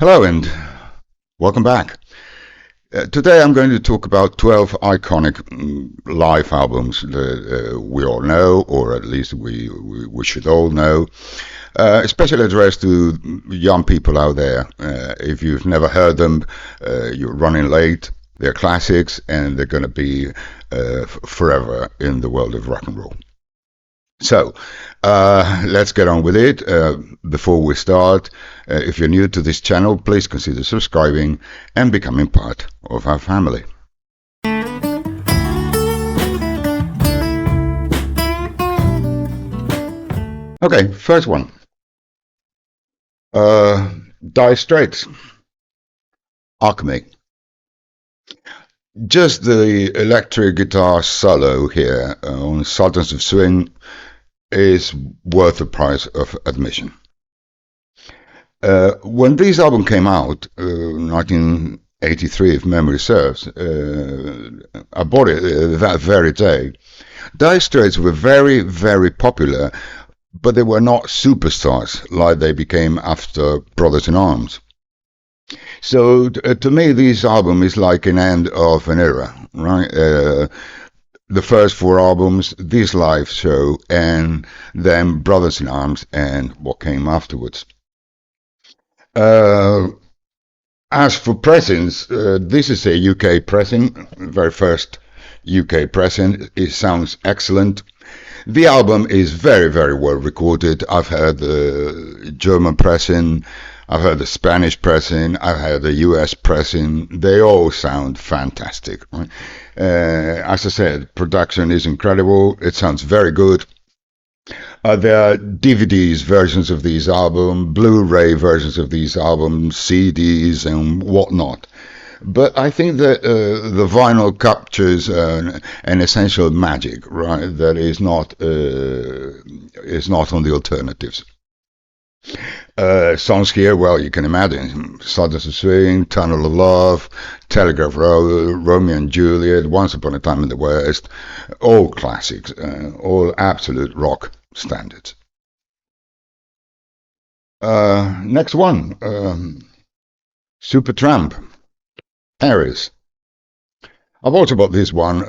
Hello and welcome back. Today I'm going to talk about 12 iconic live albums that we all know, or at least we should all know, especially addressed to young people out there. If you've never heard them, you're running late. They're classics and they're going to be forever in the world of rock and roll. So, let's get on with it. Before we start, if you're new to this channel, please consider subscribing and becoming part of our family. Okay, first one. Dire Straits, Alchemy. Just the electric guitar solo here on Sultans of Swing is worth the price of admission. When this album came out, 1983, if memory serves, I bought it that very day. Dire Straits were very, very popular, but they were not superstars like they became after Brothers in Arms. So to me, this album is like an end of an era, right? The first four albums, this live show, and then Brothers in Arms and what came afterwards. As for pressings, this is a UK pressing, very first UK pressing. It sounds excellent. The album is very, very well recorded. I've heard the German pressing, I've heard the Spanish pressing, I've heard the US pressing. They all sound fantastic. Right? As I said, production is incredible. It sounds very good. There are DVDs versions of these albums, Blu-ray versions of these albums, CDs and whatnot. But I think that the vinyl captures an essential magic, right? That is not on the alternatives. Songs here, well, you can imagine: Sultans of Swing, Tunnel of Love, Telegraph Road, Romeo and Juliet, Once Upon a Time in the West, all classics, all absolute rock standards. Next one, Supertramp, Paris. I've also bought this one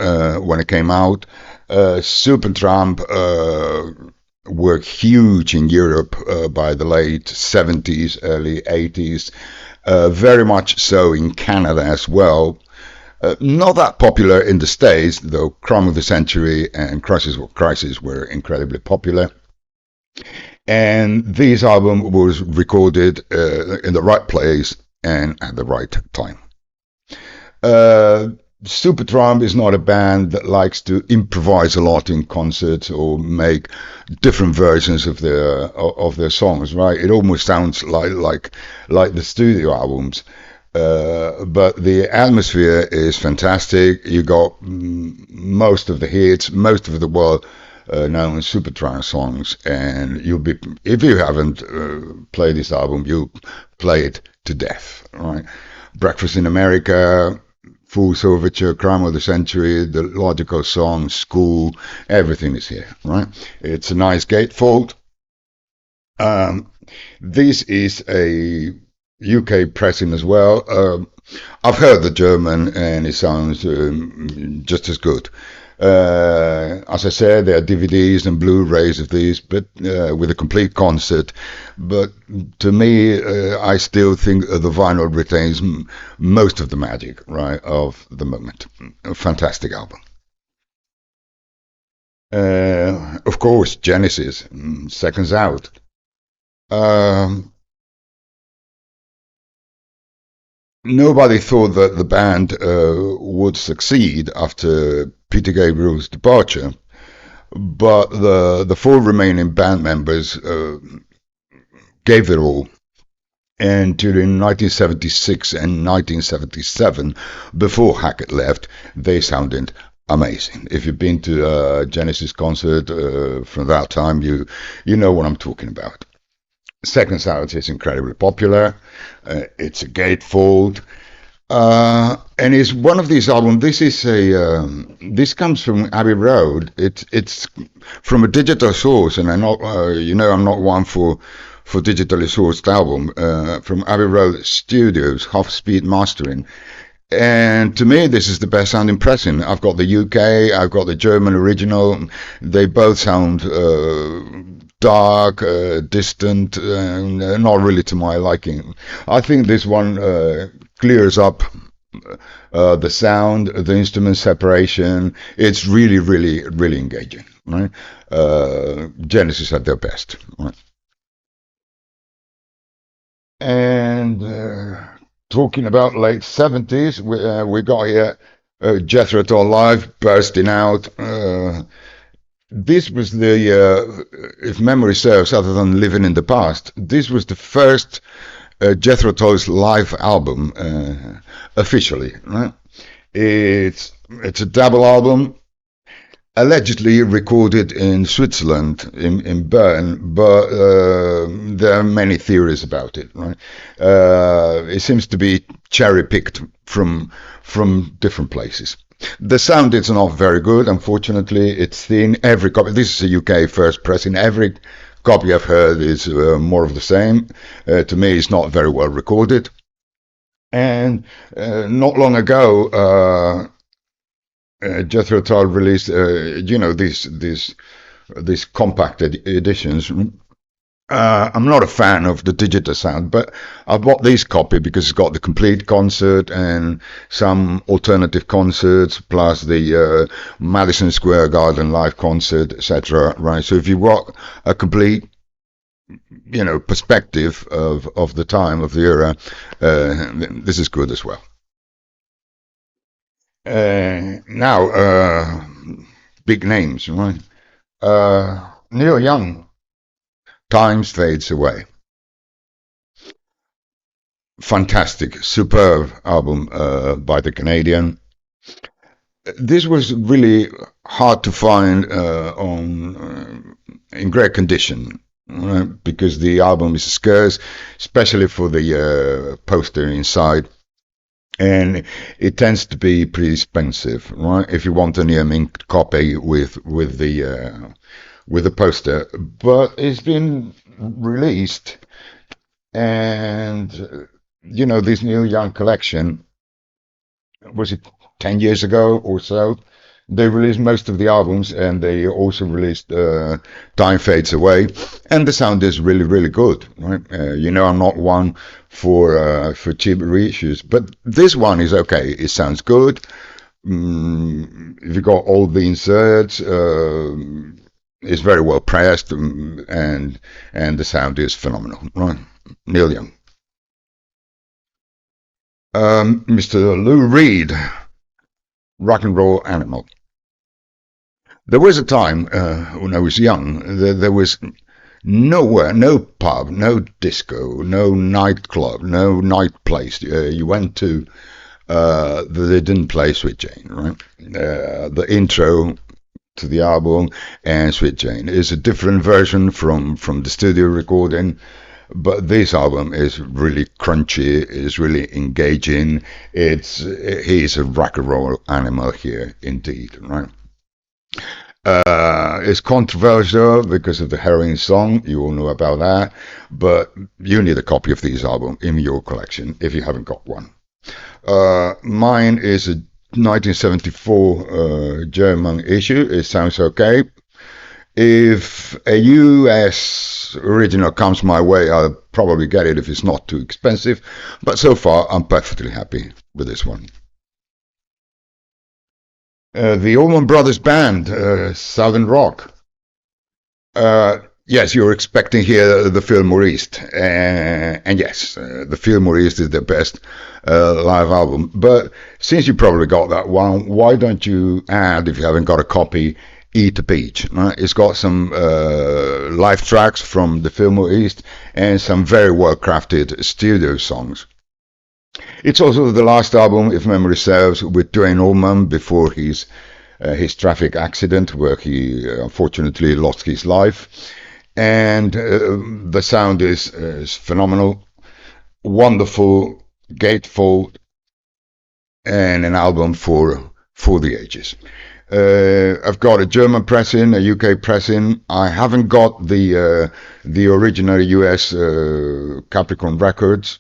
when it came out. Supertramp were huge in Europe by the late 70s, early 80s, very much so in Canada as well. Not that popular in the States, though Crime of the Century and Crisis were incredibly popular. And this album was recorded in the right place and at the right time. Supertramp is not a band that likes to improvise a lot in concerts or make different versions of their songs, right? It almost sounds like the studio albums. But the atmosphere is fantastic. You got most of the hits, most of the well-known Supertramp songs, and you'll be, if you haven't played this album, you'll play it to death, right? Breakfast in America, Fool's Overture, Crime of the Century, the Logical Song, School, everything is here, right? It's a nice gatefold. This is a UK pressing as well. I've heard the German and it sounds just as good. As I said, there are DVDs and Blu-rays of these, but with a complete concert. But to me, I still think the vinyl retains most of the magic, right, of the moment. A fantastic album. Of course, Genesis, Seconds Out. Nobody thought that the band would succeed after Peter Gabriel's departure, but the four remaining band members gave it all. And during 1976 and 1977, before Hackett left, they sounded amazing. If you've been to a Genesis concert from that time, you know what I'm talking about. Seconds Out is incredibly popular. It's a gatefold. And it's one of these albums. This comes from Abbey Road. It's from a digital source, and I'm not one for digitally sourced album from Abbey Road Studios, half speed mastering. And to me, this is the best sounding pressing. I've got the UK, I've got the German original. They both sound dark, distant, and not really to my liking. I think this one clears up the sound, the instrument separation. It's really, really, really engaging. Right? Genesis at their best. Right? And talking about late 70s, we got here Jethro Tull Live bursting out. This was if memory serves, other than Living in the Past, this was the first Jethro Tull's live album officially. Right? It's a double album, allegedly recorded in Switzerland, in Bern, but there are many theories about it. Right? It seems to be cherry picked from different places. The sound is not very good, unfortunately. It's thin. Every copy. This is a UK first pressing. Every copy I've heard is more of the same. To me, it's not very well recorded. And not long ago, Jethro Tull released, these compact editions. I'm not a fan of the digital sound, but I bought this copy because it's got the complete concert and some alternative concerts, plus the Madison Square Garden live concert, etc. Right. So if you want a complete, perspective of the time of the era, this is good as well. Now, big names, right? Neil Young, Times Fades Away. Fantastic, superb album by the Canadian. This was really hard to find in great condition, right? Because the album is scarce, especially for the poster inside. And it tends to be pretty expensive, right? If you want a near mint copy with the poster, but it's been released, and this Neil Young collection, was it 10 years ago or so? They released most of the albums, and they also released Time Fades Away, and the sound is really, really good. Right? I'm not one for cheap reissues, but this one is okay. It sounds good. If you got all the inserts, it's very well pressed, and the sound is phenomenal. Right, Neil Young. Mr. Lou Reed, Rock and Roll Animal. There was a time when I was young, there was nowhere, no pub, no disco, no nightclub, no night place you went to they didn't play Sweet Jane, right? The intro to the album and Sweet Jane is a different version from the studio recording, but this album is really crunchy, is really engaging. He's a rock and roll animal here indeed, right? It's controversial because of the heroin song. You all know about that, but you need a copy of this album in your collection if you haven't got one. Mine is a 1974 German issue. It sounds okay. If a US original comes my way, I'll probably get it if it's not too expensive. But so far, I'm perfectly happy with this one. The Allman Brothers Band, Southern Rock. Yes, you're expecting here the Fillmore East, and yes, the Fillmore East is the best live album. But since you probably got that one, why don't you add, if you haven't got a copy, Eat a Peach? Right? It's got some live tracks from the Fillmore East and some very well crafted studio songs. It's also the last album, if memory serves, with Duane Allman before his traffic accident, where he unfortunately lost his life. And the sound is phenomenal, wonderful, gatefold, and an album for the ages. I've got a German pressing, a UK pressing. I haven't got the original US Capricorn Records.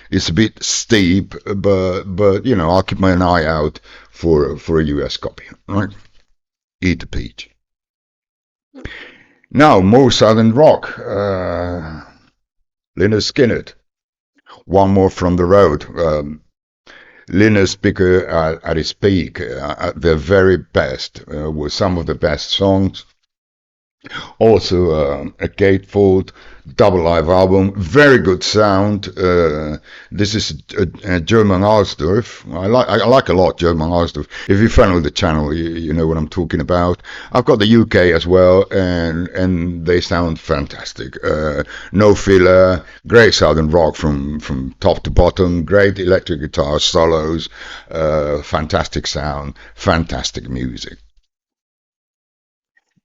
It's a bit steep, but you know I'll keep my eye out for a US copy. Right, eat the peach. Now more Southern rock. Lynyrd Skynyrd. One more from the road. Lynyrd Speaker at his peak, at their very best, with some of the best songs. Also, a gatefold double live album, very good sound. This is a German Ausdorf. I like a lot German Ausdorf. If you follow the channel, you know what I'm talking about. I've got the UK as well, and they sound fantastic. No filler, great southern rock from top to bottom, great electric guitar solos, fantastic sound, fantastic music.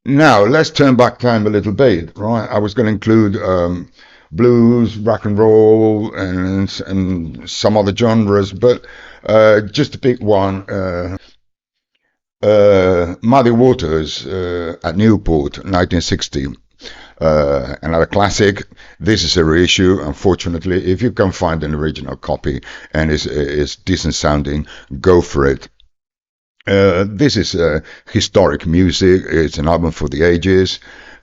Now, let's turn back time a little bit, right? I was going to include blues, rock and roll, and some other genres, but just to pick one, Muddy Waters at Newport, 1960. Another classic. This is a reissue, unfortunately. If you can find an original copy and it's decent sounding, go for it. This is historic music. It's an album for the ages.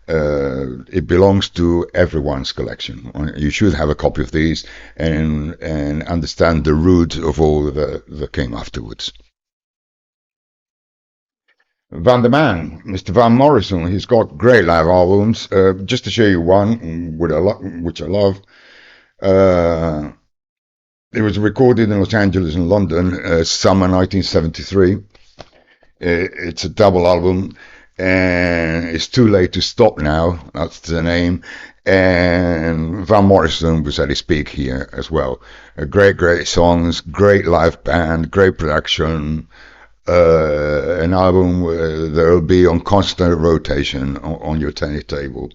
It belongs to everyone's collection. You should have a copy of these and understand the roots of all that came afterwards. Van der Man, Mr. Van Morrison, he's got great live albums. Just to show you one, which I love. Uh, it was recorded in Los Angeles and London, summer 1973. It's a double album, and it's too late to stop now. That's the name. And Van Morrison was at his peak here as well. Great songs, great live band, great production. An album that will be on constant rotation on your table.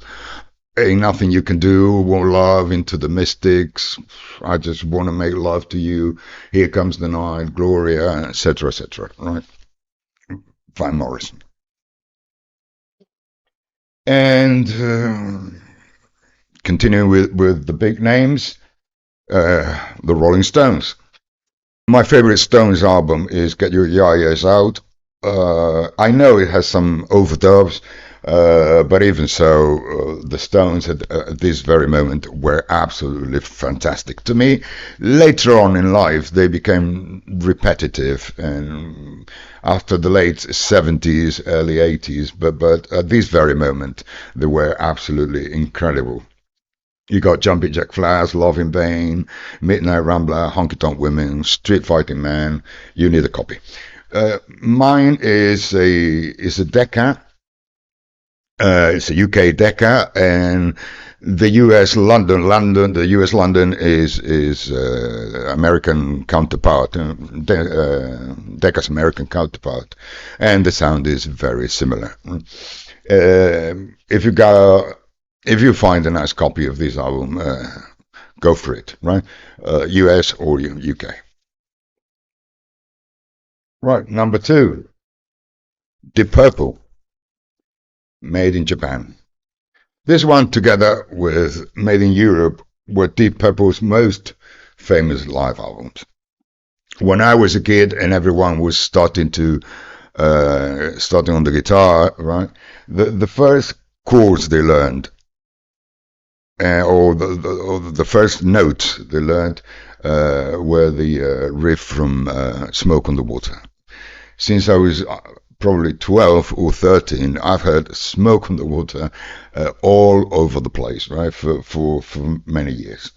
Ain't nothing you can do. Want love into the mystics. I just want to make love to you. Here comes the night, Gloria, etc., etc. Right. Van Morrison. And continuing with the big names, the Rolling Stones. My favorite Stones album is Get Your Yayas Out. I know it has some overdubs, but even so, the Stones at this very moment were absolutely fantastic. To me, later on in life, they became repetitive, and after the late 70s, early 80s, but at this very moment, they were absolutely incredible. You got Jumping Jack Flash, Love in Vain, Midnight Rambler, Honky Tonk Women, Street Fighting Man. You need a copy. Mine is a Decca. It's a UK Decca, and the US London. The US London is American counterpart, Decca's American counterpart, and the sound is very similar. If you got if you find a nice copy of this album, go for it, right? US or UK. Right, number two, Deep Purple, made in Japan. This one, together with Made in Europe, were Deep Purple's most famous live albums. When I was a kid and everyone was starting on the guitar, right? The first chords they learned, or the first notes they learned, were the riff from Smoke on the Water. Since I was probably 12 or 13, I've heard Smoke on the Water all over the place, right, for many years.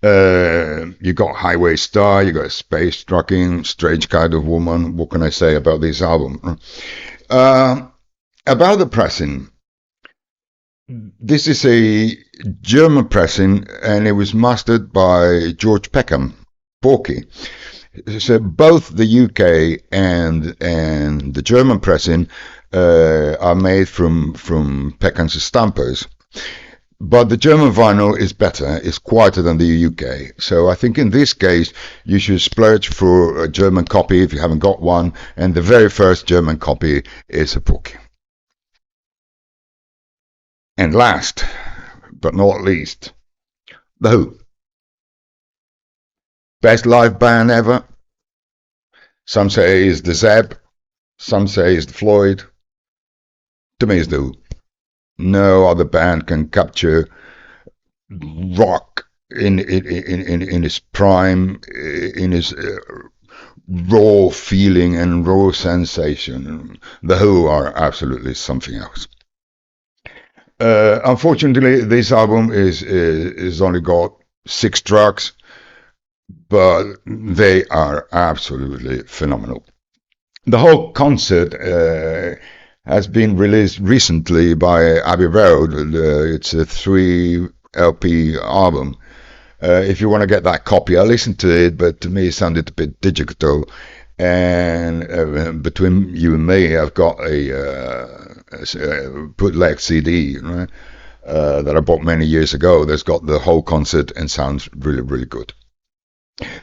You got Highway Star, you got Space Trucking, Strange Kind of Woman. What can I say about this album? About the pressing, this is a German pressing, and it was mastered by George Peckham, Porky. So both the UK and the German pressing are made from Peckham's stampers. But the German vinyl is better, it's quieter than the UK. So I think in this case, you should splurge for a German copy if you haven't got one. And the very first German copy is a book. And last, but not least, The Who. Best live band ever. Some say it's the Zeb, some say it's the Floyd. To me, it's The Who. No other band can capture rock in its prime, in its raw feeling and raw sensation. The Who are absolutely something else. Unfortunately, this album is only got 6 tracks, but they are absolutely phenomenal. The whole concert has been released recently by Abbey Road. It's a 3 LP album. If you want to get that copy, I listened to it, but to me it sounded a bit digital. And between you and me, I've got a bootleg CD, right, that I bought many years ago. That's got the whole concert and sounds really, really good.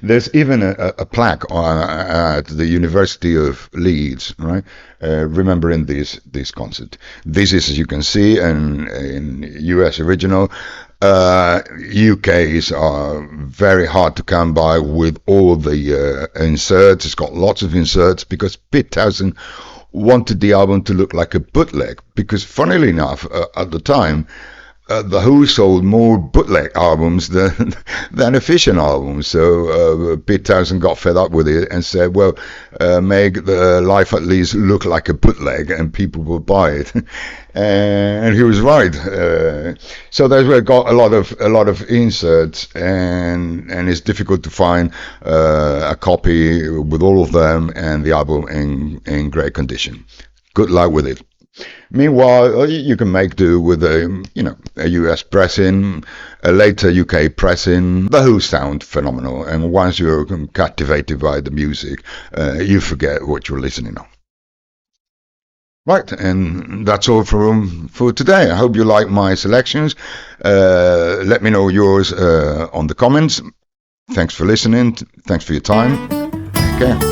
There's even a plaque at the University of Leeds, right, remembering this concert. This is, as you can see, in US original. UKs are very hard to come by with all the inserts. It's got lots of inserts because Pete Townsend wanted the album to look like a bootleg. Because, funnily enough, at the time, the Who sold more bootleg albums than official albums. So Pete Townsend got fed up with it and said, "Well, make the Life at Leeds look like a bootleg, and people will buy it." And he was right. So they've got a lot of inserts, and it's difficult to find a copy with all of them and the album in great condition. Good luck with it. Meanwhile, you can make do with a US pressing, a later UK pressing. The Who sound phenomenal, and once you're captivated by the music, you forget what you're listening on. Right, and that's all for today. I hope you like my selections. Let me know yours on the comments. Thanks for listening. Thanks for your time. Take care.